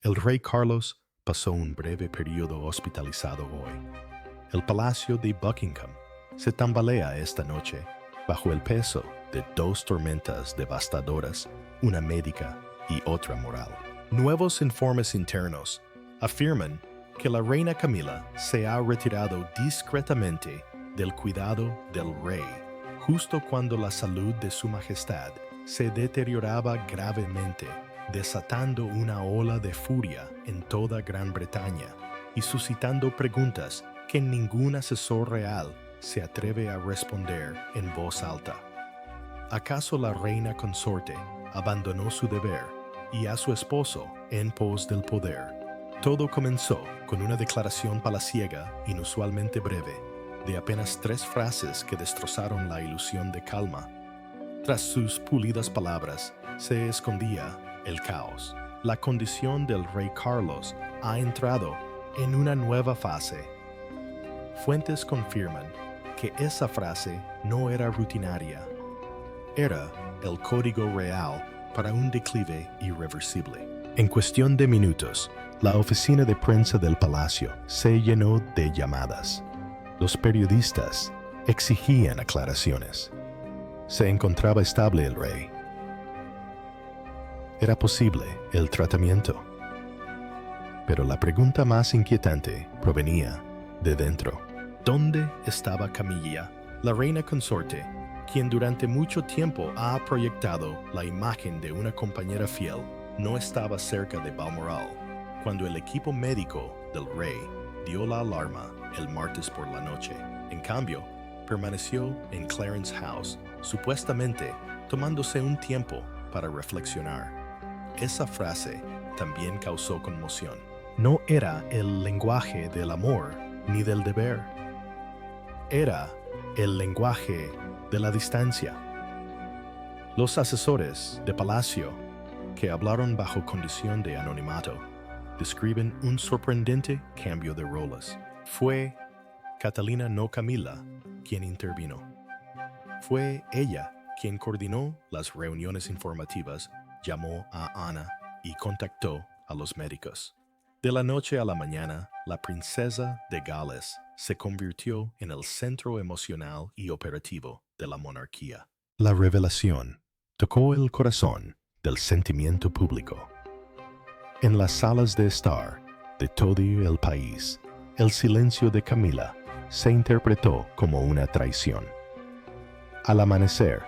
El rey Carlos pasó un breve periodo hospitalizado hoy. El palacio de Buckingham se tambalea esta noche bajo el peso de dos tormentas devastadoras, una médica y otra moral. Nuevos informes internos afirman que la reina Camila se ha retirado discretamente del cuidado del rey, justo cuando la salud de su majestad se deterioraba gravemente, desatando una ola de furia en toda Gran Bretaña y suscitando preguntas que ningún asesor real se atreve a responder en voz alta. ¿Acaso la reina consorte abandonó su deber y a su esposo en pos del poder? Todo comenzó con una declaración palaciega inusualmente breve, de apenas 3 frases que destrozaron la ilusión de calma. Tras sus pulidas palabras se escondía el caos. La condición del rey Carlos ha entrado en una nueva fase. Fuentes confirman que esa frase no era rutinaria. Era el código real para un declive irreversible. En cuestión de minutos, la oficina de prensa del palacio se llenó de llamadas. Los periodistas exigían aclaraciones. ¿Se encontraba estable el rey? ¿Era posible el tratamiento? Pero la pregunta más inquietante provenía de dentro. ¿Dónde estaba Camilla, la reina consorte, quien durante mucho tiempo ha proyectado la imagen de una compañera fiel? No estaba cerca de Balmoral cuando el equipo médico del rey dio la alarma el martes por la noche. En cambio, permaneció en Clarence House, supuestamente tomándose un tiempo para reflexionar. Esa frase también causó conmoción. No era el lenguaje del amor ni del deber. Era el lenguaje de la distancia. Los asesores de Palacio, que hablaron bajo condición de anonimato, describen un sorprendente cambio de roles. Fue Catalina, no Camila, quien intervino. Fue ella quien coordinó las reuniones informativas, llamó a Ana y contactó a los médicos. De la noche a la mañana, la princesa de Gales se convirtió en el centro emocional y operativo de la monarquía. La revelación tocó el corazón del sentimiento público. En las salas de estar de todo el país, el silencio de Camila se interpretó como una traición. Al amanecer,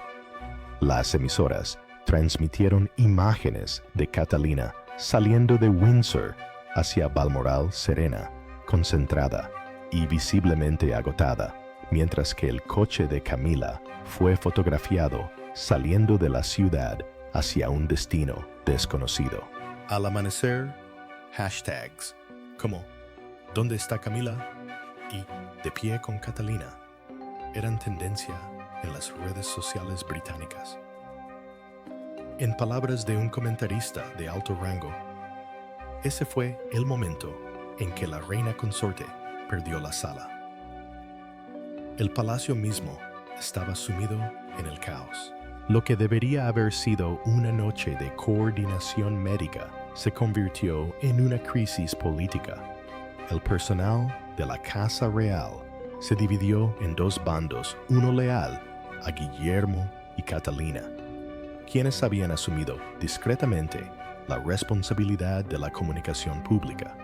las emisoras transmitieron imágenes de Catalina saliendo de Windsor hacia Balmoral serena, concentrada y visiblemente agotada, mientras que el coche de Camila fue fotografiado saliendo de la ciudad hacia un destino desconocido. Al amanecer, hashtags como ¿dónde está Camila? Y de pie con Catalina eran tendencia en las redes sociales británicas. En palabras de un comentarista de alto rango, ese fue el momento en que la reina consorte perdió la sala. El palacio mismo estaba sumido en el caos. Lo que debería haber sido una noche de coordinación médica se convirtió en una crisis política. El personal de la Casa Real se dividió en 2 bandos, uno leal a Guillermo y Catalina, quienes habían asumido discretamente la responsabilidad de la comunicación pública,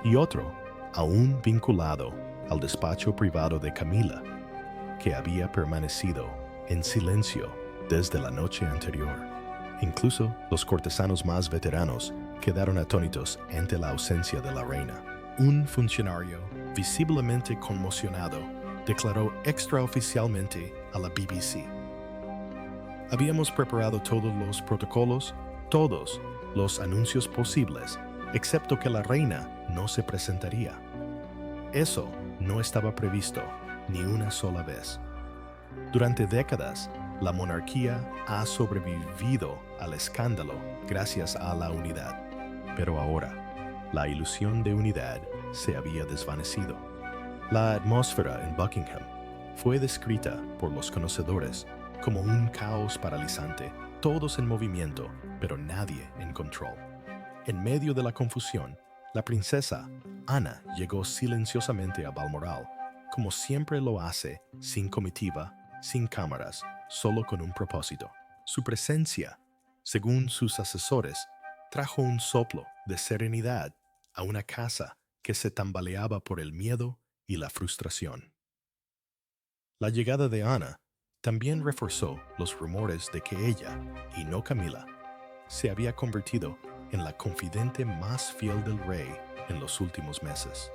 y otro aún vinculado al despacho privado de Camila, que había permanecido en silencio desde la noche anterior. Incluso los cortesanos más veteranos quedaron atónitos ante la ausencia de la reina. Un funcionario visiblemente conmocionado declaró extraoficialmente a la BBC: habíamos preparado todos los protocolos, todos los anuncios posibles, excepto que la reina no se presentaría. Eso no estaba previsto ni una sola vez. Durante décadas, la monarquía ha sobrevivido al escándalo gracias a la unidad, pero ahora la ilusión de unidad se había desvanecido. La atmósfera en Buckingham fue descrita por los conocedores como un caos paralizante, todos en movimiento, pero nadie en control. En medio de la confusión, la princesa Ana llegó silenciosamente a Balmoral, como siempre lo hace, sin comitiva, sin cámaras, solo con un propósito. Su presencia, según sus asesores, trajo un soplo de serenidad a una casa que se tambaleaba por el miedo y la frustración. La llegada de Ana también reforzó los rumores de que ella, y no Camila, se había convertido en la confidente más fiel del rey en los últimos meses.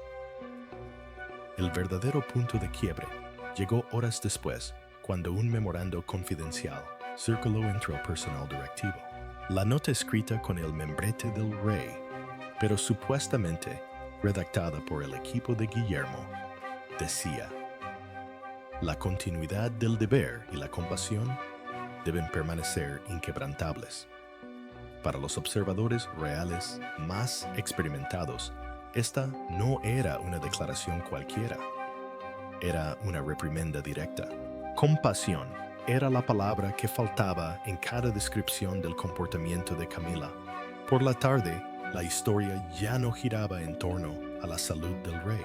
El verdadero punto de quiebre llegó horas después, cuando un memorando confidencial circuló entre el personal directivo. La nota escrita con el membrete del rey, pero supuestamente redactada por el equipo de Guillermo, decía: la continuidad del deber y la compasión deben permanecer inquebrantables. Para los observadores reales más experimentados, esta no era una declaración cualquiera. Era una reprimenda directa. Compasión era la palabra que faltaba en cada descripción del comportamiento de Camila. Por la tarde, la historia ya no giraba en torno a la salud del rey.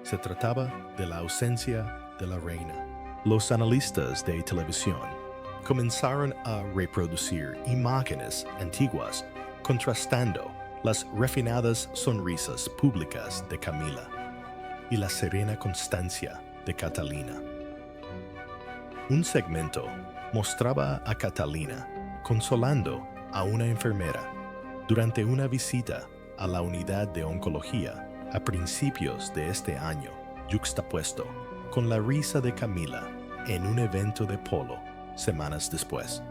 Se trataba de la ausencia de la reina. Los analistas de televisión comenzaron a reproducir imágenes antiguas contrastando las refinadas sonrisas públicas de Camila y la serena constancia de Catalina. Un segmento mostraba a Catalina consolando a una enfermera durante una visita a la unidad de oncología a principios de este año, yuxtapuesto con la risa de Camila en un evento de polo semanas después.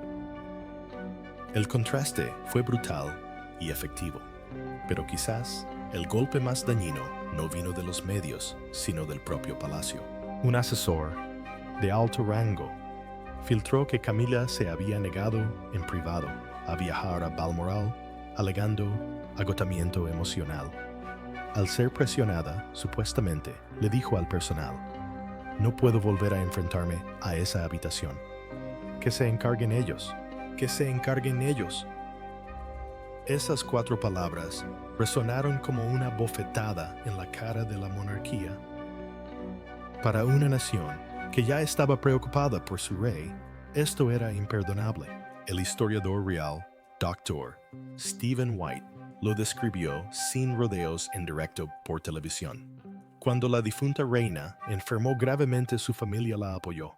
El contraste fue brutal y efectivo, pero quizás el golpe más dañino no vino de los medios, sino del propio palacio. Un asesor de alto rango filtró que Camila se había negado en privado a viajar a Balmoral, alegando agotamiento emocional. Al ser presionada, supuestamente, le dijo al personal: no puedo volver a enfrentarme a esa habitación. Que se encarguen ellos. Que se encarguen ellos. Esas 4 palabras resonaron como una bofetada en la cara de la monarquía. Para una nación que ya estaba preocupada por su rey, esto era imperdonable. El historiador real, Dr. Stephen White, lo describió sin rodeos en directo por televisión. Cuando la difunta reina enfermó gravemente, su familia la apoyó.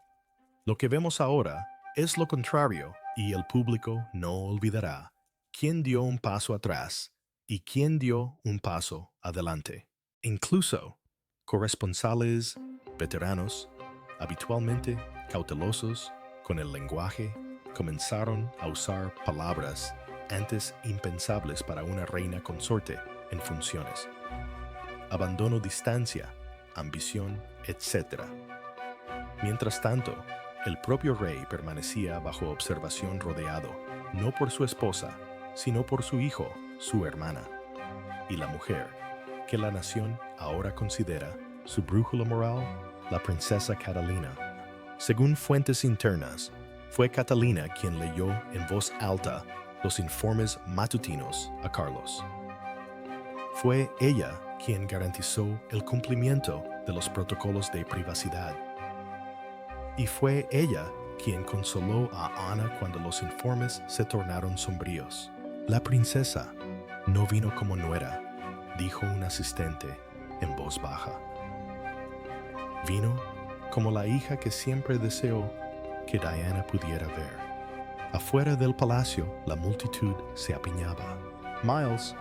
Lo que vemos ahora es lo contrario, y el público no olvidará quién dio un paso atrás y quién dio un paso adelante. Incluso corresponsales veteranos, habitualmente cautelosos con el lenguaje, comenzaron a usar palabras antes impensables para una reina consorte en funciones: abandono, distancia, ambición, etc. Mientras tanto, el propio rey permanecía bajo observación, rodeado, no por su esposa, sino por su hijo, su hermana, y la mujer, que la nación ahora considera su brújula moral, la princesa Catalina. Según fuentes internas, fue Catalina quien leyó en voz alta los informes matutinos a Carlos. Fue ella quien garantizó el cumplimiento de los protocolos de privacidad. Y fue ella quien consoló a Ana cuando los informes se tornaron sombríos. La princesa no vino como nuera, dijo un asistente en voz baja. Vino como la hija que siempre deseó que Diana pudiera ver. Afuera del palacio, la multitud se apiñaba. Miles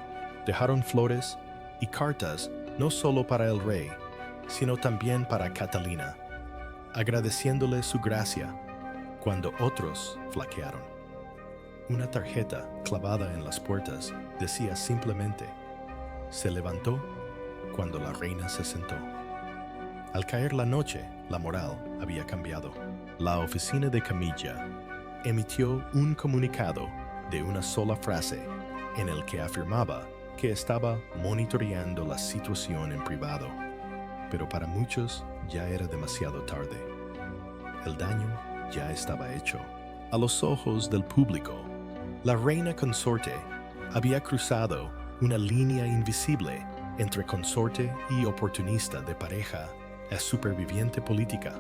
dejaron flores y cartas no solo para el rey, sino también para Catalina, agradeciéndole su gracia cuando otros flaquearon. Una tarjeta clavada en las puertas decía simplemente: se levantó cuando la reina se sentó. Al caer la noche, la moral había cambiado. La oficina de Camilla emitió un comunicado de una sola frase en el que afirmaba que estaba monitoreando la situación en privado, pero para muchos ya era demasiado tarde. El daño ya estaba hecho. A los ojos del público, la reina consorte había cruzado una línea invisible entre consorte y oportunista de pareja a superviviente política,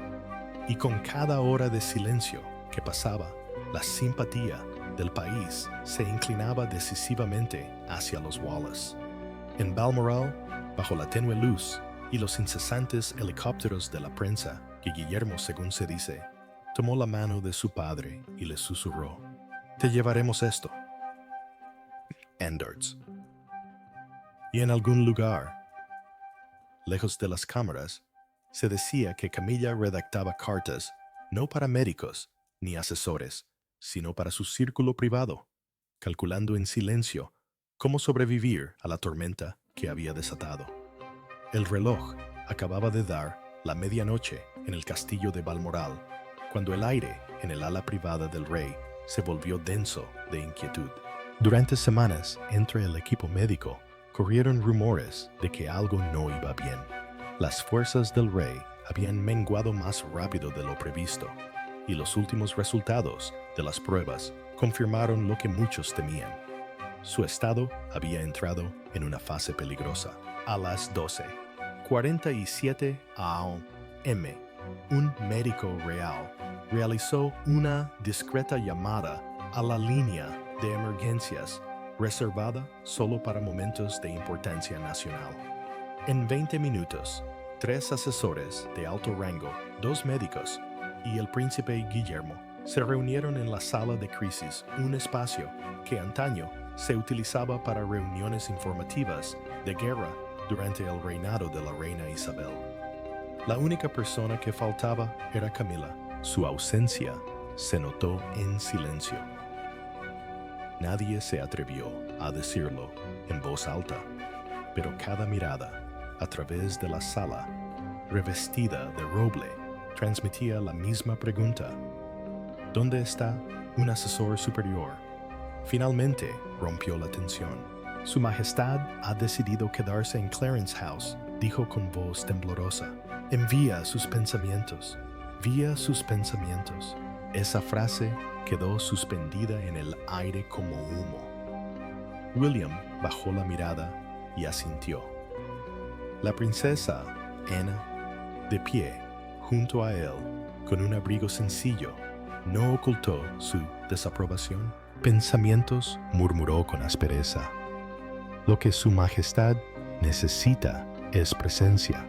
y con cada hora de silencio que pasaba, la simpatía del país se inclinaba decisivamente hacia los Wallace. En Balmoral, bajo la tenue luz y los incesantes helicópteros de la prensa, que Guillermo, según se dice, tomó la mano de su padre y le susurró: «Te llevaremos esto, Enders». Y en algún lugar, lejos de las cámaras, se decía que Camilla redactaba cartas no para médicos ni asesores, sino para su círculo privado, calculando en silencio cómo sobrevivir a la tormenta que había desatado. El reloj acababa de dar la medianoche en el castillo de Balmoral, cuando el aire en el ala privada del rey se volvió denso de inquietud. Durante semanas, entre el equipo médico, corrieron rumores de que algo no iba bien. Las fuerzas del rey habían menguado más rápido de lo previsto, y los últimos resultados de las pruebas confirmaron lo que muchos temían. Su estado había entrado en una fase peligrosa. A las 12:47 a.m., un médico real realizó una discreta llamada a la línea de emergencias reservada solo para momentos de importancia nacional. En 20 minutos, 3 asesores de alto rango, 2 médicos y el príncipe Guillermo se reunieron en la sala de crisis, un espacio que antaño se utilizaba para reuniones informativas de guerra durante el reinado de la reina Isabel. La única persona que faltaba era Camila. Su ausencia se notó en silencio. Nadie se atrevió a decirlo en voz alta, pero cada mirada a través de la sala, revestida de roble, transmitía la misma pregunta: ¿dónde está un asesor superior? Finalmente rompió la tensión. Su Majestad ha decidido quedarse en Clarence House, dijo con voz temblorosa. Envía sus pensamientos. Vía sus pensamientos. Esa frase quedó suspendida en el aire como humo. William bajó la mirada y asintió. La princesa Anna, de pie, junto a él, con un abrigo sencillo, no ocultó su desaprobación. Pensamientos, murmuró con aspereza. Lo que su majestad necesita es presencia.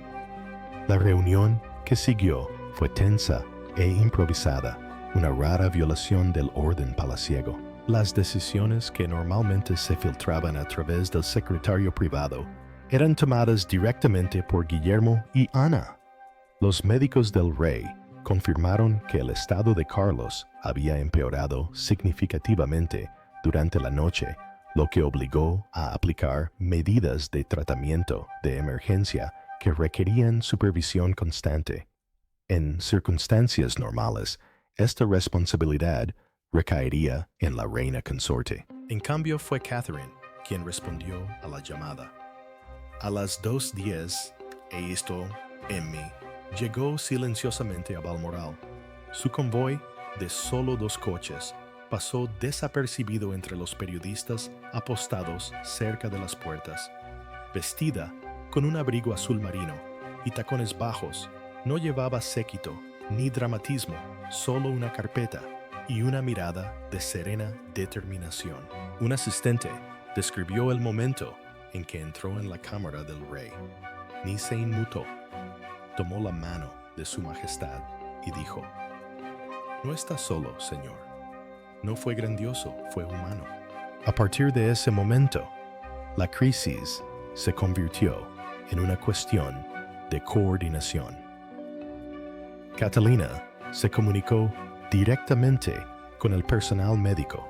La reunión que siguió fue tensa e improvisada, una rara violación del orden palaciego. Las decisiones que normalmente se filtraban a través del secretario privado eran tomadas directamente por Guillermo y Ana. Los médicos del rey confirmaron que el estado de Carlos había empeorado significativamente durante la noche, lo que obligó a aplicar medidas de tratamiento de emergencia que requerían supervisión constante. En circunstancias normales, esta responsabilidad recaería en la reina consorte. En cambio, fue Catherine quien respondió a la llamada. A las 2:10 a.m. llegó silenciosamente a Balmoral. Su convoy, de solo 2 coches, pasó desapercibido entre los periodistas apostados cerca de las puertas. Vestida con un abrigo azul marino y tacones bajos, no llevaba séquito ni dramatismo, solo una carpeta y una mirada de serena determinación. Un asistente describió el momento en que entró en la cámara del rey. Ni se inmutó. Tomó la mano de su majestad y dijo: «No está solo, señor. No fue grandioso, fue humano». A partir de ese momento, la crisis se convirtió en una cuestión de coordinación. Catalina se comunicó directamente con el personal médico,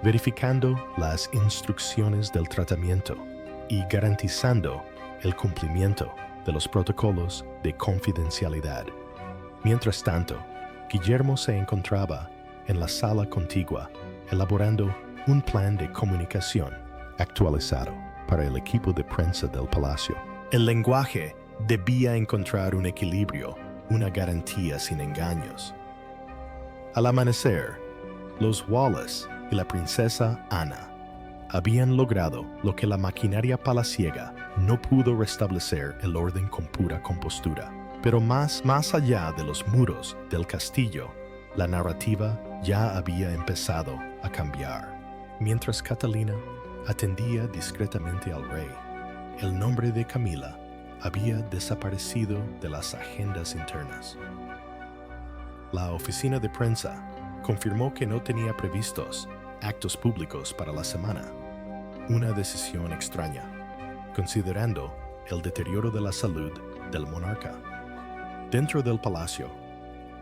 verificando las instrucciones del tratamiento y garantizando el cumplimiento de los protocolos de confidencialidad. Mientras tanto, Guillermo se encontraba en la sala contigua, elaborando un plan de comunicación actualizado para el equipo de prensa del palacio. El lenguaje debía encontrar un equilibrio, una garantía sin engaños. Al amanecer, los Wallace y la princesa Ana habían logrado lo que la maquinaria palaciega no pudo restablecer: el orden con pura compostura. Pero más allá de los muros del castillo, la narrativa ya había empezado a cambiar. Mientras Catalina atendía discretamente al rey, el nombre de Camila había desaparecido de las agendas internas. La oficina de prensa confirmó que no tenía previstos actos públicos para la semana, una decisión extraña, considerando el deterioro de la salud del monarca. Dentro del palacio,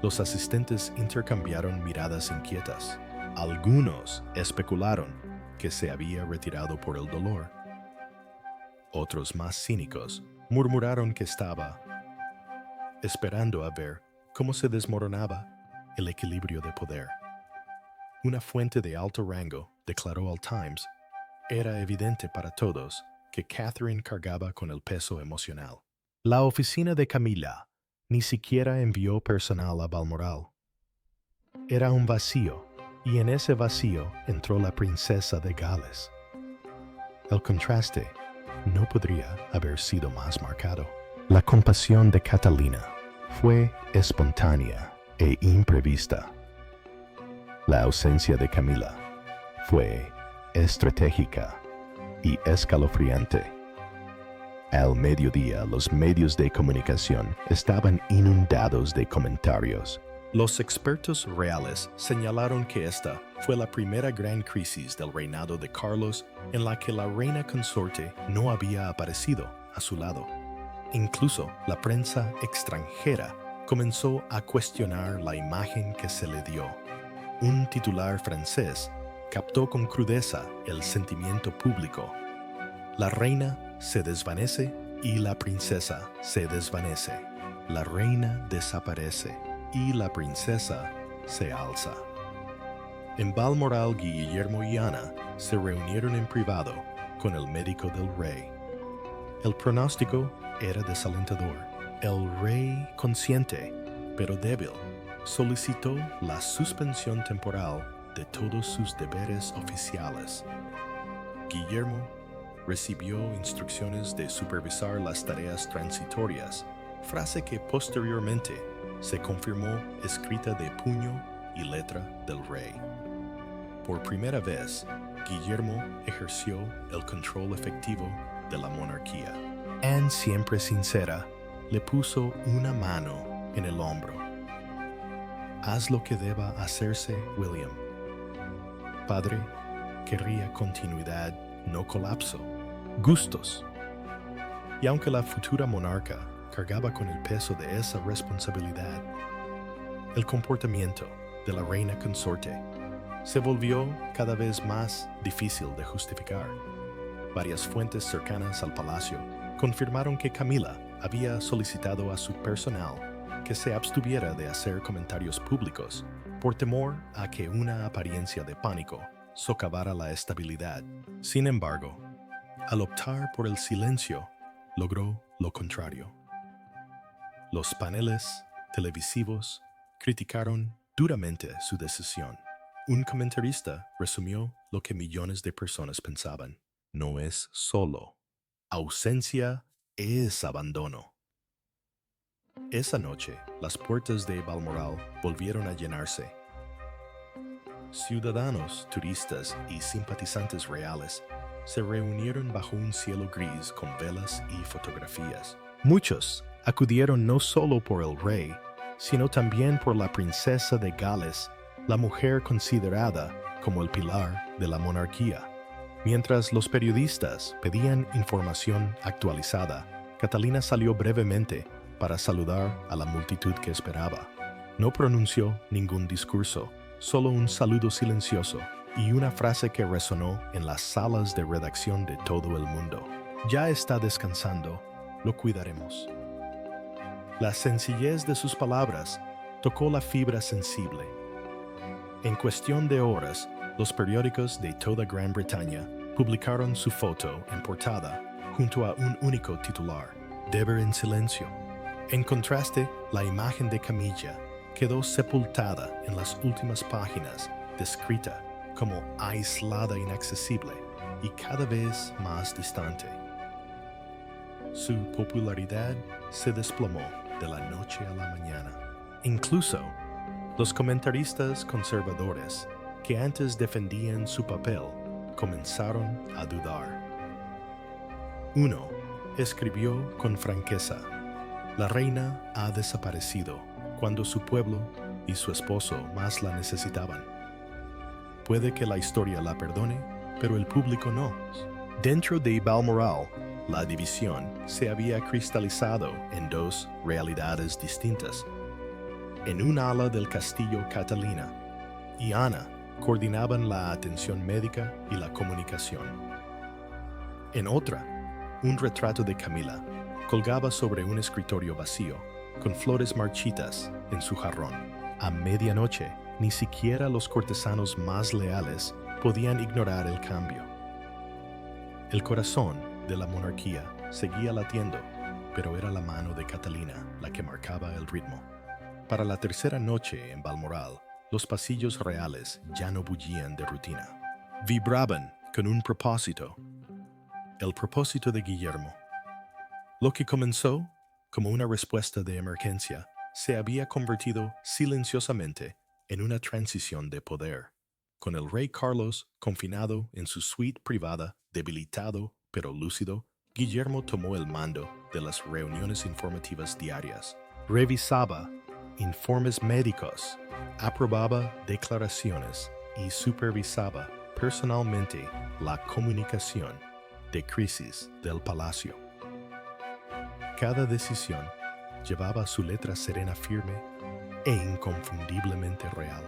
los asistentes intercambiaron miradas inquietas. Algunos especularon que se había retirado por el dolor. Otros, más cínicos, murmuraron que estaba esperando a ver cómo se desmoronaba el equilibrio de poder. Una fuente de alto rango declaró al Times: era evidente para todos que Catherine cargaba con el peso emocional. La oficina de Camila ni siquiera envió personal a Balmoral. Era un vacío, y en ese vacío entró la princesa de Gales. El contraste no podría haber sido más marcado. La compasión de Catalina fue espontánea e imprevista. La ausencia de Camila fue estratégica y escalofriante. Al mediodía, los medios de comunicación estaban inundados de comentarios. Los expertos reales señalaron que esta fue la primera gran crisis del reinado de Carlos en la que la reina consorte no había aparecido a su lado. Incluso la prensa extranjera comenzó a cuestionar la imagen que se le dio. Un titular francés captó con crudeza el sentimiento público. La reina se desvanece y la princesa se desvanece. La reina desaparece y la princesa se alza. En Balmoral, Guillermo y Ana se reunieron en privado con el médico del rey. El pronóstico era desalentador. El rey, consciente pero débil, solicitó la suspensión temporal de todos sus deberes oficiales. Guillermo recibió instrucciones de supervisar las tareas transitorias, frase que posteriormente se confirmó escrita de puño y letra del rey. Por primera vez, Guillermo ejerció el control efectivo de la monarquía. Anne, siempre sincera, le puso una mano en el hombro. Haz lo que deba hacerse, William. Padre querría continuidad, no colapso. Gustos. Y aunque la futura monarca cargaba con el peso de esa responsabilidad, el comportamiento de la reina consorte se volvió cada vez más difícil de justificar. Varias fuentes cercanas al palacio confirmaron que Camila había solicitado a su personal que se abstuviera de hacer comentarios públicos por temor a que una apariencia de pánico socavara la estabilidad. Sin embargo, al optar por el silencio, logró lo contrario. Los paneles televisivos criticaron duramente su decisión. Un comentarista resumió lo que millones de personas pensaban: no es solo ausencia, es abandono. Esa noche, las puertas de Balmoral volvieron a llenarse. Ciudadanos, turistas y simpatizantes reales se reunieron bajo un cielo gris con velas y fotografías. Muchos acudieron no solo por el rey, sino también por la princesa de Gales, la mujer considerada como el pilar de la monarquía. Mientras los periodistas pedían información actualizada, Catalina salió brevemente para saludar a la multitud que esperaba. No pronunció ningún discurso, solo un saludo silencioso y una frase que resonó en las salas de redacción de todo el mundo: ya está descansando, lo cuidaremos. La sencillez de sus palabras tocó la fibra sensible. En cuestión de horas, los periódicos de toda Gran Bretaña publicaron su foto en portada junto a un único titular: Deber en silencio. En contraste, la imagen de Camilla quedó sepultada en las últimas páginas, descrita como aislada e inaccesible. y cada vez más distante. Su popularidad se desplomó de la noche a la mañana. Incluso, los comentaristas conservadores que antes defendían su papel comenzaron a dudar. Uno escribió con franqueza: la reina ha desaparecido cuando su pueblo y su esposo más la necesitaban. Puede que la historia la perdone, pero el público no. Dentro de Balmoral, la división se había cristalizado en dos realidades distintas. En un ala del castillo Catalina y Ana coordinaban la atención médica y la comunicación. En otra, un retrato de Camila colgaba sobre un escritorio vacío, con flores marchitas en su jarrón. A medianoche, ni siquiera los cortesanos más leales podían ignorar el cambio. El corazón de la monarquía seguía latiendo, pero era la mano de Catalina la que marcaba el ritmo. Para la tercera noche en Balmoral, los pasillos reales ya no bullían de rutina. Vibraban con un propósito: el propósito de Guillermo. Lo que comenzó como una respuesta de emergencia se había convertido silenciosamente en una transición de poder. Con el rey Carlos confinado en su suite privada, debilitado pero lúcido, Guillermo tomó el mando de las reuniones informativas diarias. Revisaba informes médicos, aprobaba declaraciones y supervisaba personalmente la comunicación de crisis del palacio. Cada decisión llevaba su letra serena, firme e inconfundiblemente real.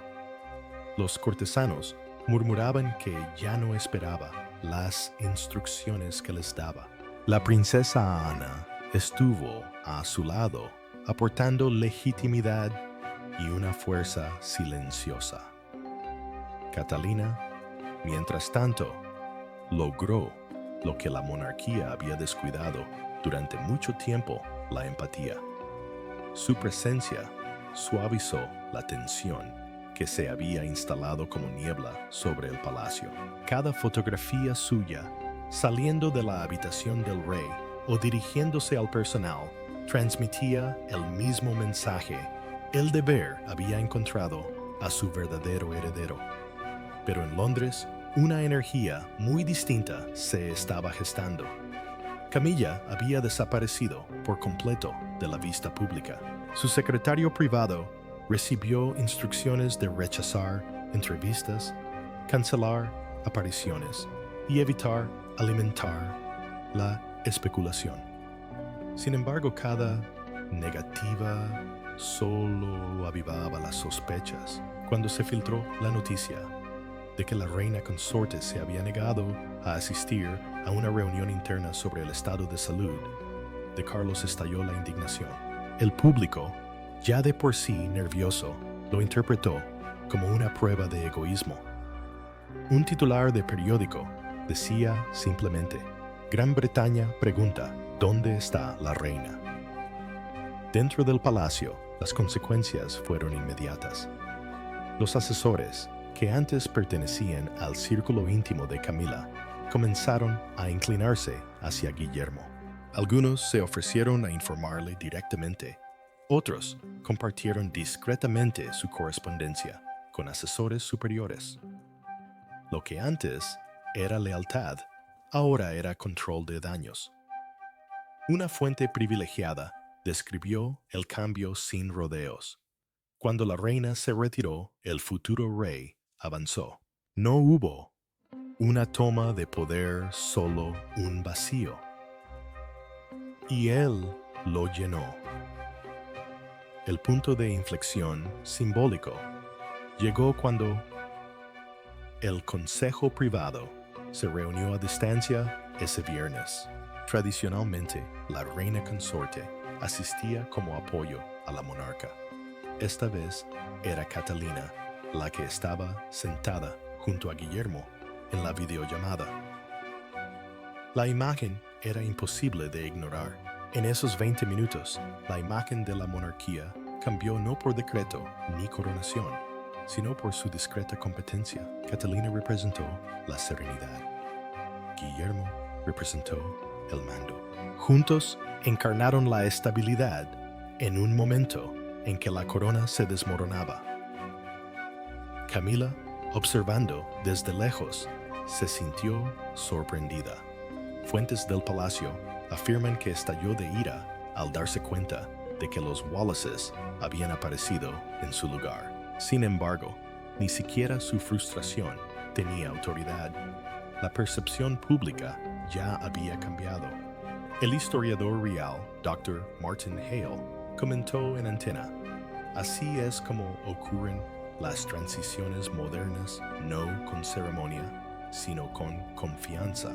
Los cortesanos murmuraban que ya no esperaba las instrucciones que les daba. La princesa Ana estuvo a su lado, aportando legitimidad y una fuerza silenciosa. Catalina, mientras tanto, logró lo que la monarquía había descuidado durante mucho tiempo: la empatía. Su presencia suavizó la tensión que se había instalado como niebla sobre el palacio. Cada fotografía suya, saliendo de la habitación del rey o dirigiéndose al personal, transmitía el mismo mensaje: el deber había encontrado a su verdadero heredero. Pero en Londres, una energía muy distinta se estaba gestando. Camilla había desaparecido por completo de la vista pública. Su secretario privado recibió instrucciones de rechazar entrevistas, cancelar apariciones y evitar alimentar la especulación. Sin embargo, cada negativa solo avivaba las sospechas. Cuando se filtró la noticia de que la reina consorte se había negado a asistir a una reunión interna sobre el estado de salud de Carlos, estalló la indignación. El público, ya de por sí nervioso, lo interpretó como una prueba de egoísmo. Un titular de periódico decía simplemente: Gran Bretaña pregunta, ¿dónde está la reina? Dentro del palacio, las consecuencias fueron inmediatas. Los asesores, que antes pertenecían al círculo íntimo de Camila, comenzaron a inclinarse hacia Guillermo. Algunos se ofrecieron a informarle directamente. Otros compartieron discretamente su correspondencia con asesores superiores. Lo que antes era lealtad, ahora era control de daños. Una fuente privilegiada describió el cambio sin rodeos. Cuando la reina se retiró, el futuro rey avanzó. No hubo una toma de poder, solo un vacío. Y él lo llenó. El punto de inflexión simbólico llegó cuando el consejo privado se reunió a distancia ese viernes. Tradicionalmente, la reina consorte asistía como apoyo a la monarca. Esta vez era Catalina la que estaba sentada junto a Guillermo en la videollamada. La imagen era imposible de ignorar. En esos 20 minutos, la imagen de la monarquía cambió no por decreto ni coronación, sino por su discreta competencia. Catalina representó la serenidad. Guillermo representó el mando. Juntos encarnaron la estabilidad en un momento en que la corona se desmoronaba. Camila, observando desde lejos, se sintió sorprendida. Fuentes del palacio afirman que estalló de ira al darse cuenta de que los Wallaces habían aparecido en su lugar. Sin embargo, ni siquiera su frustración tenía autoridad. La percepción pública ya había cambiado. El historiador real, Dr. Martin Hale, comentó en antena: así es como ocurren las transiciones modernas, no con ceremonia, sino con confianza.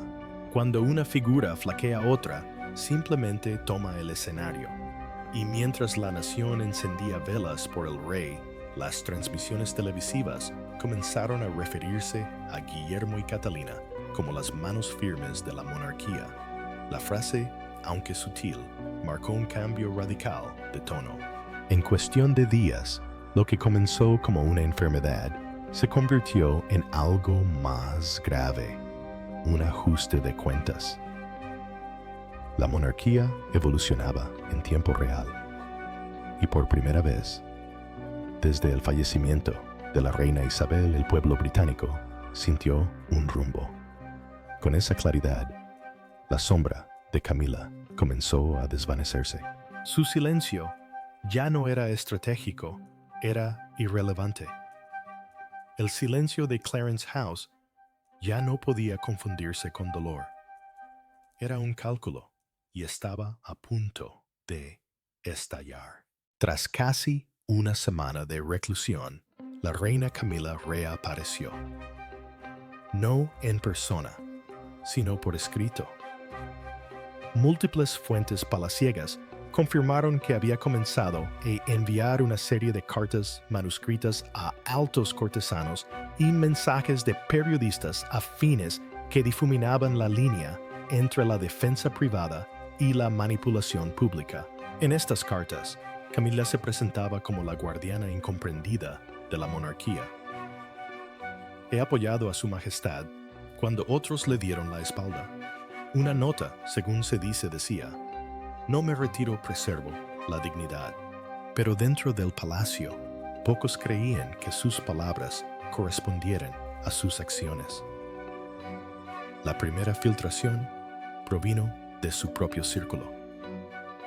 Cuando una figura flaquea a otra, simplemente toma el escenario. Y mientras la nación encendía velas por el rey, las transmisiones televisivas comenzaron a referirse a Guillermo y Catalina como las manos firmes de la monarquía. La frase, aunque sutil, marcó un cambio radical de tono. En cuestión de días, lo que comenzó como una enfermedad se convirtió en algo más grave, un ajuste de cuentas. La monarquía evolucionaba en tiempo real y por primera vez, desde el fallecimiento de la reina Isabel, el pueblo británico sintió un rumbo. Con esa claridad, la sombra de Camila comenzó a desvanecerse. Su silencio ya no era estratégico, era irrelevante. El silencio de Clarence House ya no podía confundirse con dolor. Era un cálculo y estaba a punto de estallar. Tras casi una semana de reclusión, la reina Camila reapareció. No en persona, sino por escrito. Múltiples fuentes palaciegas confirmaron que había comenzado a enviar una serie de cartas manuscritas a altos cortesanos y mensajes de periodistas afines que difuminaban la línea entre la defensa privada y la manipulación pública. En estas cartas, Camila se presentaba como la guardiana incomprendida de la monarquía. He apoyado a su majestad cuando otros le dieron la espalda. Una nota, según se dice, decía: no me retiro, preservo la dignidad. Pero dentro del palacio, pocos creían que sus palabras correspondieran a sus acciones. La primera filtración provino de su propio círculo.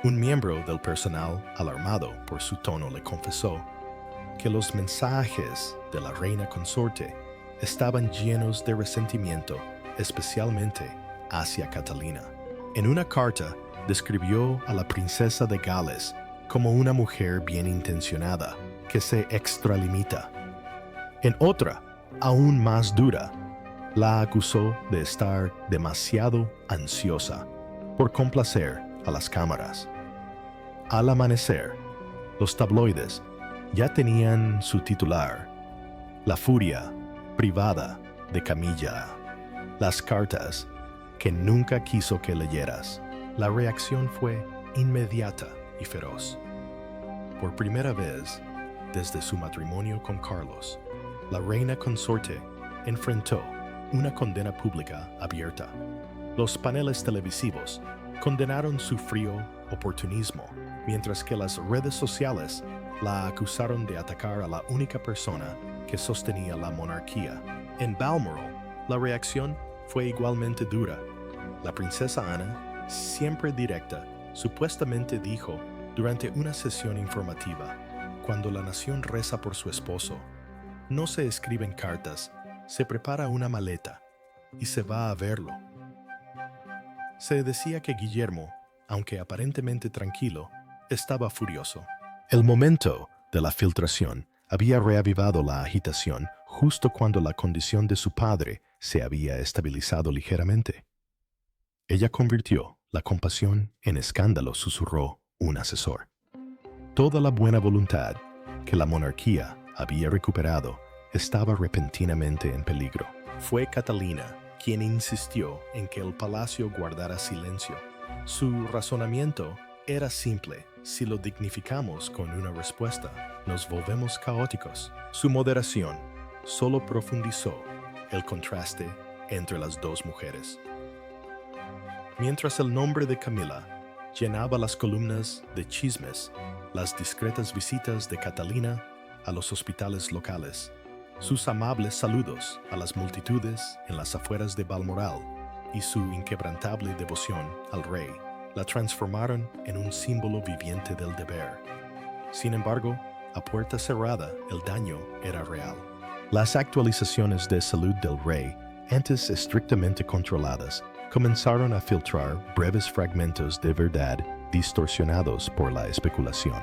Un miembro del personal, alarmado por su tono, le confesó que los mensajes de la reina consorte estaban llenos de resentimiento, especialmente hacia Catalina. En una carta, describió a la princesa de Gales como una mujer bien intencionada que se extralimita. En otra, aún más dura, la acusó de estar demasiado ansiosa por complacer a las cámaras. Al amanecer, los tabloides ya tenían su titular: La furia privada de Camilla. Las cartas que nunca quiso que leyeras. La reacción fue inmediata y feroz. Por primera vez, desde su matrimonio con Carlos, la reina consorte enfrentó una condena pública abierta. Los paneles televisivos condenaron su frío oportunismo, mientras que las redes sociales la acusaron de atacar a la única persona que sostenía la monarquía. En Balmoral, la reacción fue igualmente dura. La princesa Ana, siempre directa, supuestamente dijo durante una sesión informativa: cuando la nación reza por su esposo, no se escriben cartas, se prepara una maleta y se va a verlo. Se decía que Guillermo, aunque aparentemente tranquilo, estaba furioso. El momento de la filtración había reavivado la agitación justo cuando la condición de su padre se había estabilizado ligeramente. Ella convirtió la compasión en escándalo, susurró un asesor. Toda la buena voluntad que la monarquía había recuperado estaba repentinamente en peligro. Fue Catalina quien insistió en que el palacio guardara silencio. Su razonamiento era simple: si lo dignificamos con una respuesta, nos volvemos caóticos. Su moderación solo profundizó el contraste entre las dos mujeres. Mientras el nombre de Camila llenaba las columnas de chismes, las discretas visitas de Catalina a los hospitales locales, sus amables saludos a las multitudes en las afueras de Balmoral y su inquebrantable devoción al rey la transformaron en un símbolo viviente del deber. Sin embargo, a puerta cerrada el daño era real. Las actualizaciones de salud del rey, antes estrictamente controladas, comenzaron a filtrar breves fragmentos de verdad distorsionados por la especulación.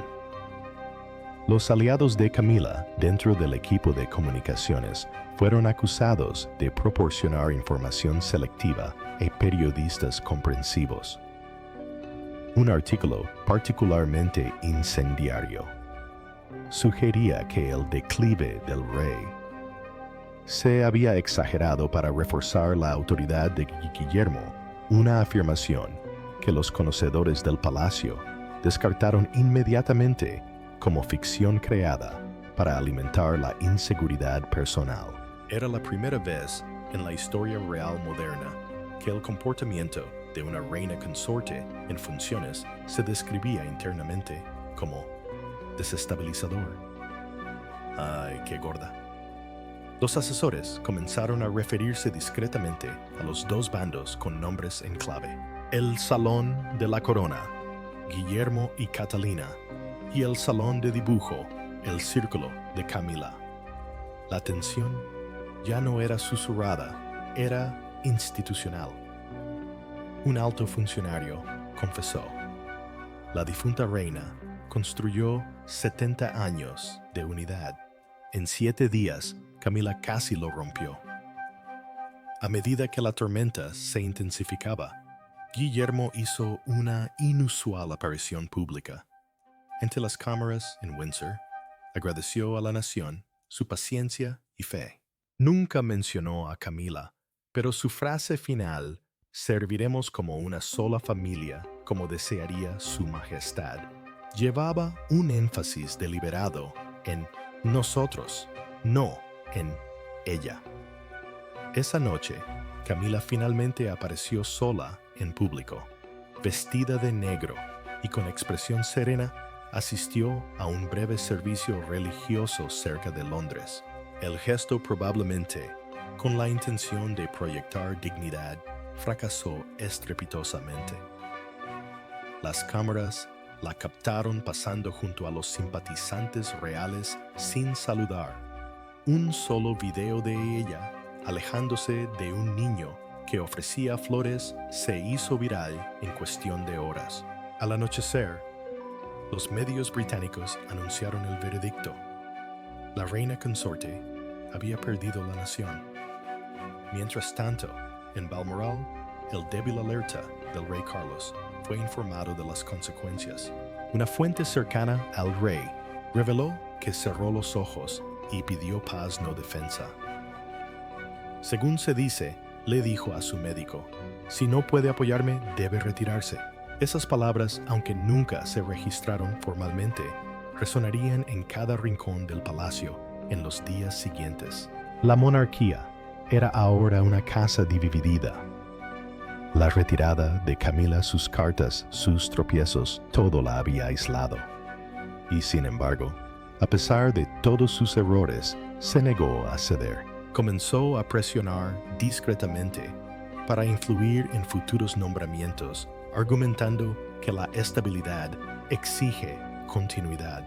Los aliados de Camila dentro del equipo de comunicaciones fueron acusados de proporcionar información selectiva a periodistas comprensivos. Un artículo particularmente incendiario sugería que el declive del rey se había exagerado para reforzar la autoridad de Guillermo, una afirmación que los conocedores del palacio descartaron inmediatamente como ficción creada para alimentar la inseguridad personal. Era la primera vez en la historia real moderna que el comportamiento de una reina consorte en funciones se describía internamente como desestabilizador. ¡Ay, qué gorda! Los asesores comenzaron a referirse discretamente a los dos bandos con nombres en clave: el Salón de la Corona, Guillermo y Catalina, y el Salón de Dibujo, el Círculo de Camila. La tensión ya no era susurrada, era institucional. Un alto funcionario confesó: la difunta reina construyó 70 años de unidad. En 7 días, Camila casi lo rompió. A medida que la tormenta se intensificaba, Guillermo hizo una inusual aparición pública. Ante las cámaras en Windsor, agradeció a la nación su paciencia y fe. Nunca mencionó a Camila, pero su frase final, "serviremos como una sola familia, como desearía su majestad", llevaba un énfasis deliberado en nosotros, no en ella. Esa noche, Camila finalmente apareció sola en público, vestida de negro y con expresión serena. Asistió a un breve servicio religioso cerca de Londres. El gesto, probablemente con la intención de proyectar dignidad, fracasó estrepitosamente. Las cámaras la captaron pasando junto a los simpatizantes reales sin saludar. Un solo video de ella, alejándose de un niño que ofrecía flores, se hizo viral en cuestión de horas. Al anochecer, los medios británicos anunciaron el veredicto. La reina consorte había perdido la nación. Mientras tanto, en Balmoral, el débil alerta del rey Carlos fue informado de las consecuencias. Una fuente cercana al rey reveló que cerró los ojos y pidió paz, no defensa. Según se dice, le dijo a su médico: si no puede apoyarme, debe retirarse. Esas palabras, aunque nunca se registraron formalmente, resonarían en cada rincón del palacio en los días siguientes. La monarquía era ahora una casa dividida. La retirada de Camila, sus cartas, sus tropiezos, todo la había aislado. Y sin embargo, a pesar de todos sus errores, se negó a ceder. Comenzó a presionar discretamente para influir en futuros nombramientos, argumentando que la estabilidad exige continuidad.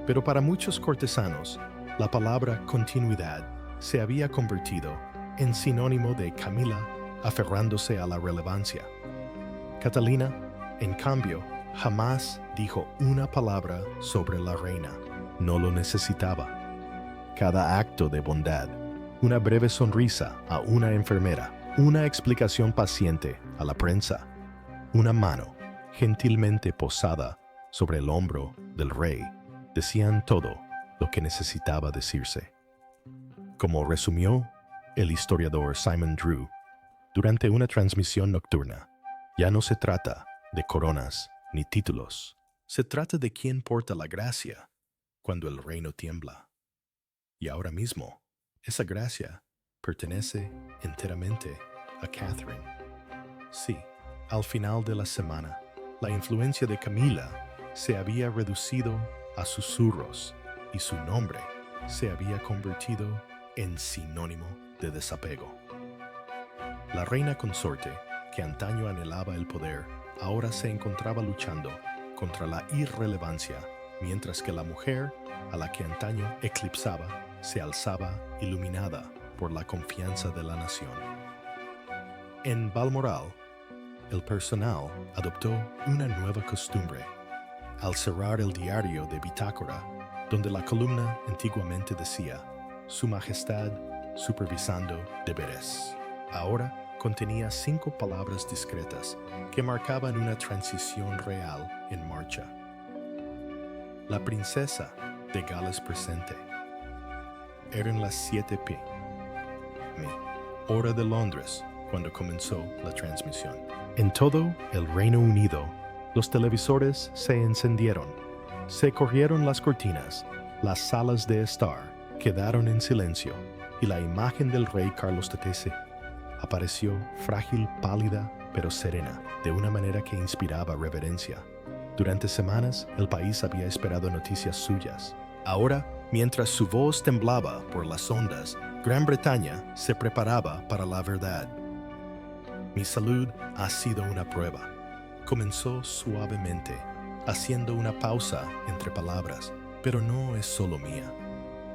Pero para muchos cortesanos, la palabra continuidad se había convertido en sinónimo de Camila aferrándose a la relevancia. Catalina, en cambio, jamás dijo una palabra sobre la reina. No lo necesitaba. Cada acto de bondad, una breve sonrisa a una enfermera, una explicación paciente a la prensa, una mano gentilmente posada sobre el hombro del rey, decían todo lo que necesitaba decirse. Como resumió el historiador Simon Drew durante una transmisión nocturna, ya no se trata de coronas ni títulos, se trata de quién porta la gracia cuando el reino tiembla. Y ahora mismo, esa gracia pertenece enteramente a Catherine. Sí, al final de la semana, la influencia de Camila se había reducido a susurros y su nombre se había convertido en sinónimo de desapego. La reina consorte, que antaño anhelaba el poder, ahora se encontraba luchando contra la irrelevancia, mientras que la mujer, a la que antaño eclipsaba, se alzaba iluminada por la confianza de la nación. En Balmoral, el personal adoptó una nueva costumbre. Al cerrar el diario de bitácora, donde la columna antiguamente decía Su Majestad supervisando deberes, ahora contenía 5 palabras discretas que marcaban una transición real en marcha. La princesa de Gales presente. Eran las 7 p.m., hora de Londres, cuando comenzó la transmisión. En todo el Reino Unido, los televisores se encendieron, se corrieron las cortinas, las salas de estar quedaron en silencio y la imagen del rey Carlos III apareció frágil, pálida, pero serena, de una manera que inspiraba reverencia. Durante semanas, el país había esperado noticias suyas. Ahora, mientras su voz temblaba por las ondas, Gran Bretaña se preparaba para la verdad. Mi salud ha sido una prueba. Comenzó suavemente, haciendo una pausa entre palabras, pero no es solo mía.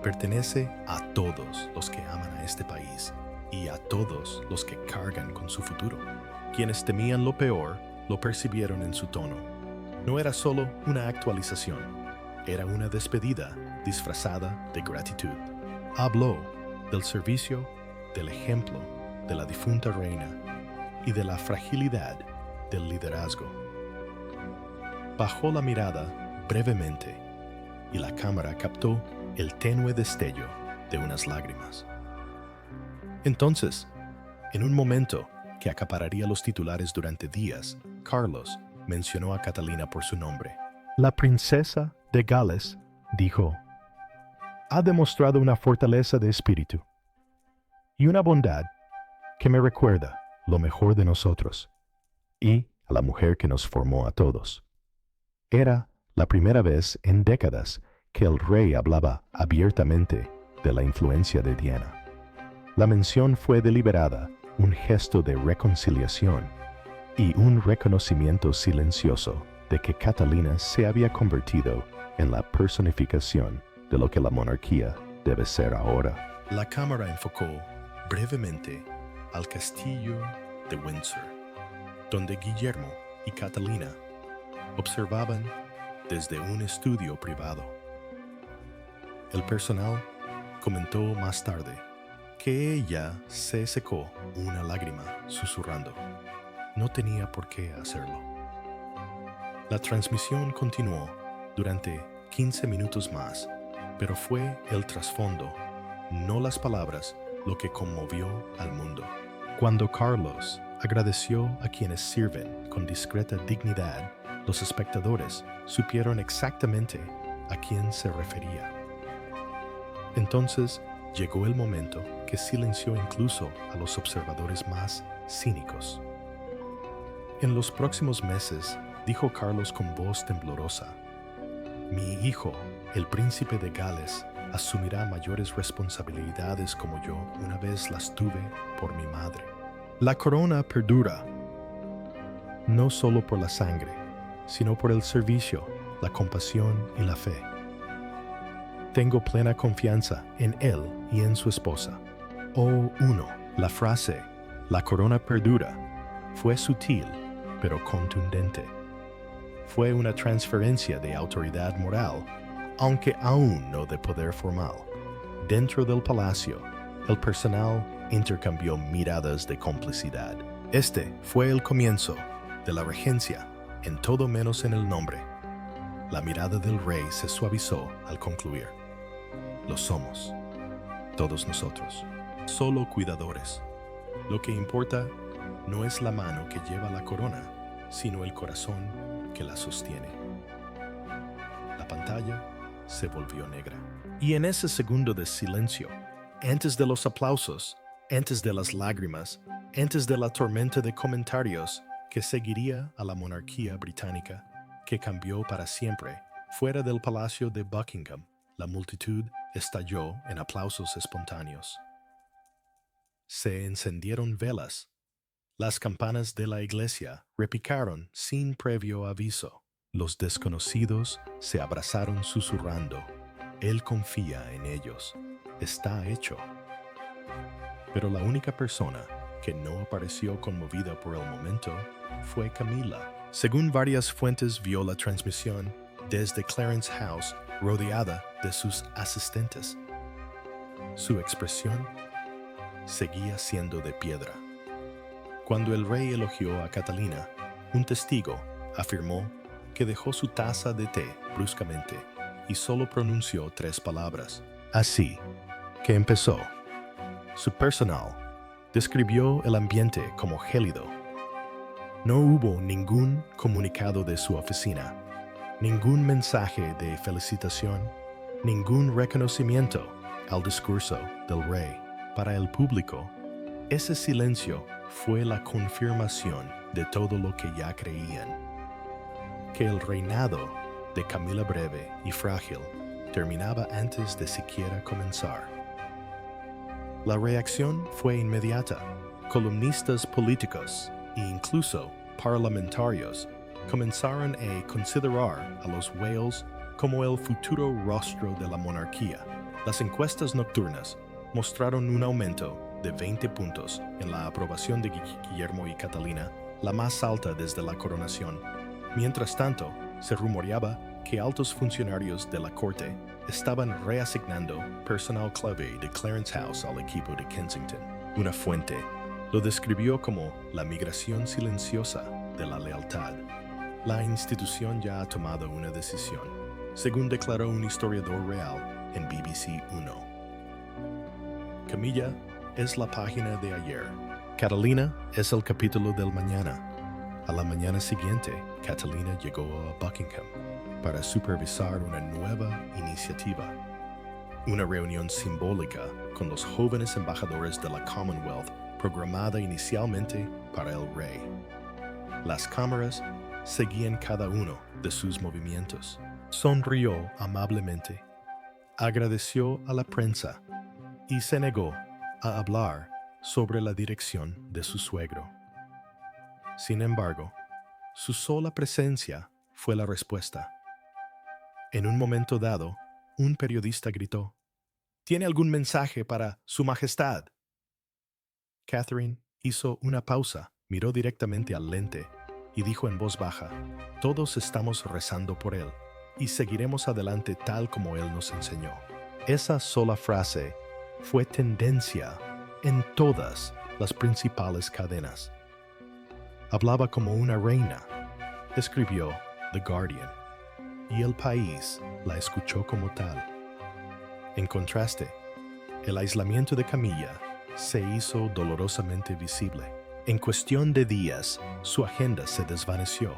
Pertenece a todos los que aman a este país y a todos los que cargan con su futuro. Quienes temían lo peor, lo percibieron en su tono. No era solo una actualización, era una despedida disfrazada de gratitud. Habló del servicio, del ejemplo de la difunta reina y de la fragilidad del liderazgo. Bajó la mirada brevemente y la cámara captó el tenue destello de unas lágrimas. Entonces, en un momento que acapararía los titulares durante días, Carlos mencionó a Catalina por su nombre. La princesa de Gales, dijo, ha demostrado una fortaleza de espíritu y una bondad que me recuerda lo mejor de nosotros y a la mujer que nos formó a todos. Era la primera vez en décadas que el rey hablaba abiertamente de la influencia de Diana. La mención fue deliberada, un gesto de reconciliación y un reconocimiento silencioso de que Catalina se había convertido en la personificación de lo que la monarquía debe ser ahora. La cámara enfocó brevemente al castillo de Windsor, donde Guillermo y Catalina observaban desde un estudio privado. El personal comentó más tarde que ella se secó una lágrima susurrando. No tenía por qué hacerlo. La transmisión continuó durante 15 minutos más, pero fue el trasfondo, no las palabras, lo que conmovió al mundo. Cuando Carlos agradeció a quienes sirven con discreta dignidad, los espectadores supieron exactamente a quién se refería. Entonces llegó el momento que silenció incluso a los observadores más cínicos. En los próximos meses, dijo Carlos con voz temblorosa, mi hijo, el príncipe de Gales, asumirá mayores responsabilidades como yo una vez las tuve por mi madre. La corona perdura, no solo por la sangre, sino por el servicio, la compasión y la fe. Tengo plena confianza en él y en su esposa. Oh, la frase, la corona perdura, fue sutil, pero contundente. Fue una transferencia de autoridad moral, aunque aún no de poder formal. Dentro del palacio, el personal intercambió miradas de complicidad. Este fue el comienzo de la regencia, en todo menos en el nombre. La mirada del rey se suavizó al concluir. Lo somos, todos nosotros, solo cuidadores. Lo que importa no es la mano que lleva la corona, sino el corazón que la sostiene. La pantalla se volvió negra. Y en ese segundo de silencio, antes de los aplausos, antes de las lágrimas, Antes de la tormenta de comentarios que seguiría a la monarquía británica, que cambió para siempre, fuera del palacio de Buckingham, la multitud estalló en aplausos espontáneos. Se encendieron velas. Las campanas de la iglesia repicaron sin previo aviso. Los desconocidos se abrazaron susurrando. Él confía en ellos. Está hecho. Pero la única persona que no apareció conmovida por el momento fue Camilla. Según varias fuentes, vio la transmisión desde Clarence House rodeada de sus asistentes. Su expresión seguía siendo de piedra. Cuando el rey elogió a Catalina, un testigo afirmó que dejó su taza de té bruscamente y solo pronunció 3 palabras. Así que empezó. Su personal describió el ambiente como gélido. No hubo ningún comunicado de su oficina, ningún mensaje de felicitación, ningún reconocimiento al discurso del rey. Para el público, ese silencio fue la confirmación de todo lo que ya creían, que el reinado de Camila breve y frágil terminaba antes de siquiera comenzar. La reacción fue inmediata. Columnistas políticos e incluso parlamentarios comenzaron a considerar a los Wales como el futuro rostro de la monarquía. Las encuestas nocturnas mostraron un aumento de 20 puntos en la aprobación de Guillermo y Catalina, la más alta desde la coronación. Mientras tanto, se rumoreaba que altos funcionarios de la corte estaban reasignando personal clave de Clarence House al equipo de Kensington. Una fuente lo describió como la migración silenciosa de la lealtad. La institución ya ha tomado una decisión, según declaró un historiador real en BBC 1. Camilla es la página de ayer. Catalina es el capítulo del mañana. A la mañana siguiente, Catalina llegó a Buckingham para supervisar una nueva iniciativa. Una reunión simbólica con los jóvenes embajadores de la Commonwealth programada inicialmente para el rey. Las cámaras seguían cada uno de sus movimientos. Sonrió amablemente, agradeció a la prensa y se negó a hablar sobre la dirección de su suegro. Sin embargo, su sola presencia fue la respuesta. En un momento dado, un periodista gritó: ¿Tiene algún mensaje para Su Majestad? Catherine hizo una pausa, miró directamente al lente y dijo en voz baja: Todos estamos rezando por él y seguiremos adelante tal como él nos enseñó. Esa sola frase fue tendencia en todas las principales cadenas. Hablaba como una reina, escribió The Guardian, y El País la escuchó como tal. En contraste, el aislamiento de Camilla se hizo dolorosamente visible. En cuestión de días, su agenda se desvaneció.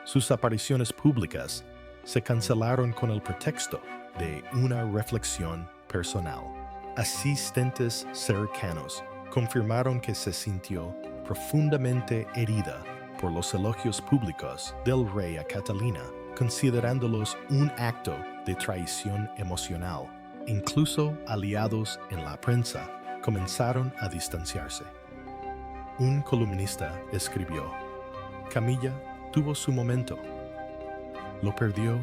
Sus apariciones públicas se cancelaron con el pretexto de una reflexión personal. Asistentes cercanos confirmaron que se sintió profundamente herida por los elogios públicos del rey a Catalina, considerándolos un acto de traición emocional. Incluso aliados en la prensa comenzaron a distanciarse. Un columnista escribió: Camilla tuvo su momento. Lo perdió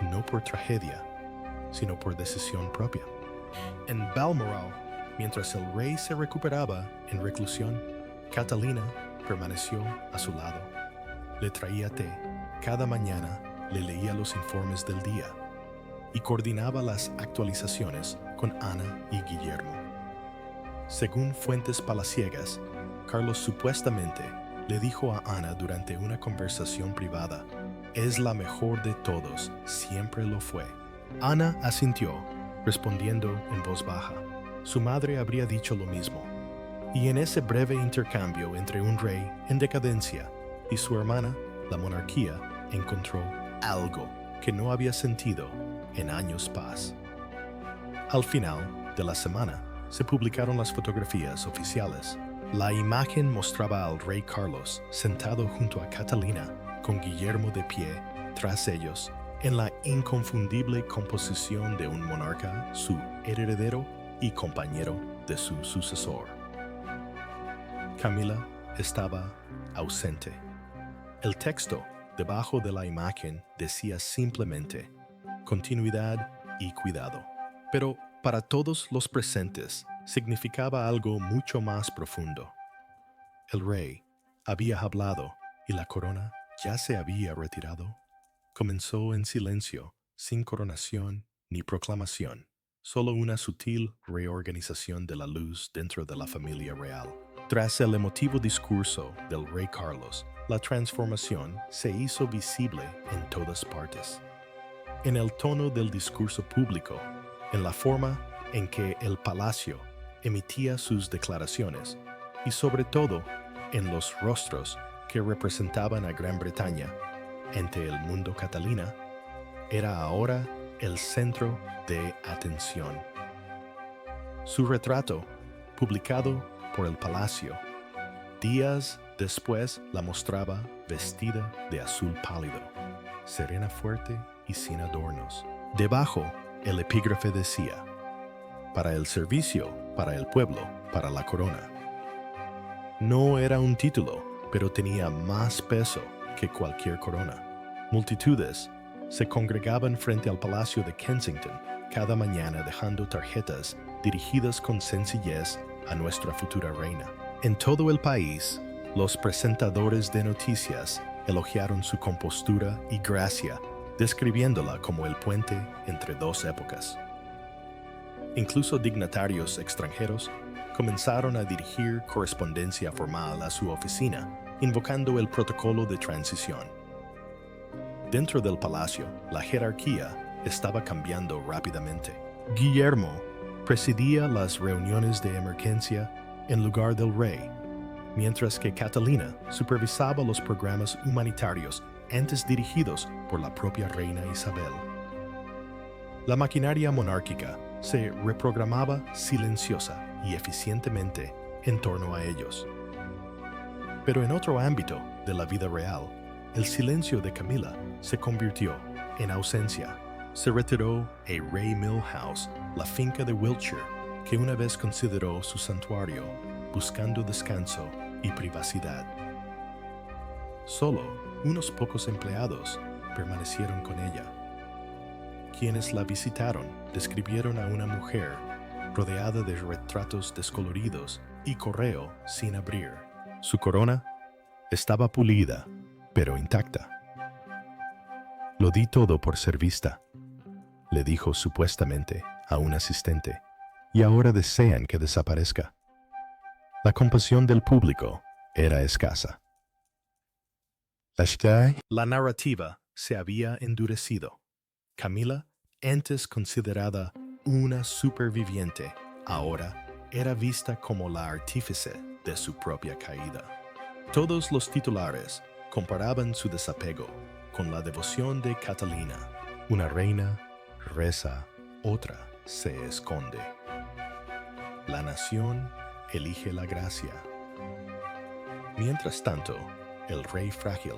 no por tragedia, sino por decisión propia. En Balmoral, mientras el rey se recuperaba en reclusión, Catalina permaneció a su lado. Le traía té. Cada mañana le leía los informes del día y coordinaba las actualizaciones con Ana y Guillermo. Según fuentes palaciegas, Carlos supuestamente le dijo a Ana durante una conversación privada: «Es la mejor de todos, siempre lo fue». Ana asintió, respondiendo en voz baja. Su madre habría dicho lo mismo. Y en ese breve intercambio entre un rey en decadencia y su hermana, la monarquía, encontró algo que no había sentido en años paz. Al final de la semana, se publicaron las fotografías oficiales La imagen mostraba al rey Carlos sentado junto a Catalina, con Guillermo de pie tras ellos, en la inconfundible composición de un monarca, su heredero y compañero de su sucesor. Camila estaba ausente. El texto debajo de la imagen decía simplemente continuidad y cuidado. Pero para todos los presentes significaba algo mucho más profundo. El rey había hablado y la corona ya se había retirado. Comenzó en silencio, sin coronación ni proclamación, solo una sutil reorganización de la luz dentro de la familia real. Tras el emotivo discurso del rey Carlos, la transformación se hizo visible en todas partes. En el tono del discurso público, en la forma en que el palacio emitía sus declaraciones y sobre todo en los rostros que representaban a Gran Bretaña ante el mundo. Catalina era ahora el centro de atención. Su retrato, publicado por el palacio, días después la mostraba vestida de azul pálido, serena, fuerte y sin adornos. Debajo, el epígrafe decía: para el servicio, para el pueblo, para la corona. No era un título, pero tenía más peso que cualquier corona. Multitudes se congregaban frente al Palacio de Kensington cada mañana dejando tarjetas dirigidas con sencillez a nuestra futura reina. En todo el país, los presentadores de noticias elogiaron su compostura y gracia, describiéndola como el puente entre dos épocas. Incluso dignatarios extranjeros comenzaron a dirigir correspondencia formal a su oficina, invocando el protocolo de transición. Dentro del palacio, la jerarquía estaba cambiando rápidamente. Guillermo presidía las reuniones de emergencia en lugar del rey, mientras que Catalina supervisaba los programas humanitarios antes dirigidos por la propia reina Isabel. La maquinaria monárquica se reprogramaba silenciosa y eficientemente en torno a ellos. Pero en otro ámbito de la vida real, el silencio de Camila se convirtió en ausencia. Se retiró a Ray Mill House, la finca de Wiltshire, que una vez consideró su santuario, buscando descanso y privacidad. Solo unos pocos empleados permanecieron con ella. Quienes la visitaron describieron a una mujer rodeada de retratos descoloridos y correo sin abrir. Su corona estaba pulida, pero intacta. Lo di todo por ser vista, le dijo supuestamente a un asistente, y ahora desean que desaparezca. La compasión del público era escasa. La narrativa se había endurecido. Camila, antes considerada una superviviente, ahora era vista como la artífice de su propia caída. Todos los titulares comparaban su desapego con la devoción de Catalina. Una reina reza, otra se esconde. La nación elige la gracia. Mientras tanto, el rey frágil,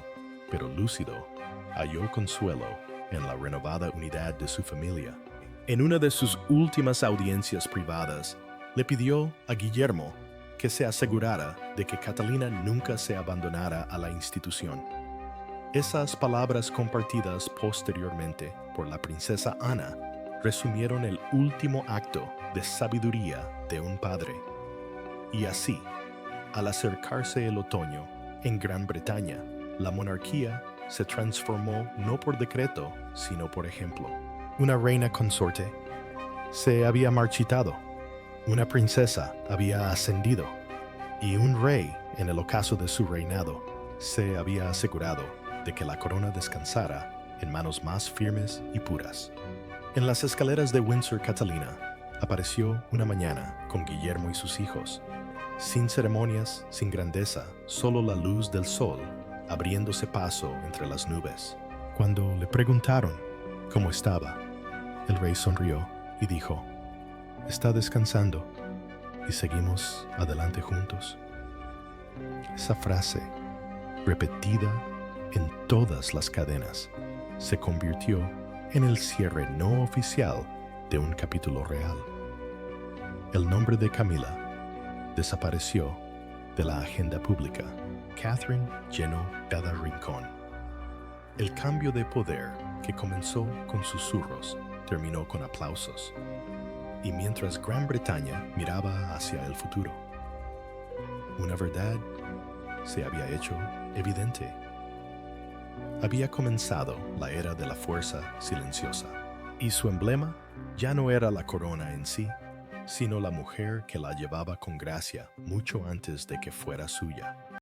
pero lúcido, halló consuelo en la renovada unidad de su familia. En una de sus últimas audiencias privadas, le pidió a Guillermo que se asegurara de que Catalina nunca se abandonara a la institución. Esas palabras compartidas posteriormente por la princesa Ana resumieron el último acto de sabiduría de un padre. Y así, al acercarse el otoño, en Gran Bretaña, la monarquía se transformó no por decreto, sino por ejemplo. Una reina consorte se había marchitado, una princesa había ascendido, y un rey, en el ocaso de su reinado, se había asegurado de que la corona descansara en manos más firmes y puras. En las escaleras de Windsor, Catalina apareció una mañana con Guillermo y sus hijos. Sin ceremonias, sin grandeza, solo la luz del sol abriéndose paso entre las nubes. Cuando le preguntaron cómo estaba, el rey sonrió y dijo: «Está descansando y seguimos adelante juntos». Esa frase, repetida en todas las cadenas, se convirtió en el cierre no oficial de un capítulo real. El nombre de Camila desapareció de la agenda pública. Catherine llenó cada rincón. El cambio de poder, que comenzó con susurros, terminó con aplausos. Y mientras Gran Bretaña miraba hacia el futuro, una verdad se había hecho evidente. Había comenzado la era de la fuerza silenciosa, y su emblema ya no era la corona en sí, sino la mujer que la llevaba con gracia mucho antes de que fuera suya.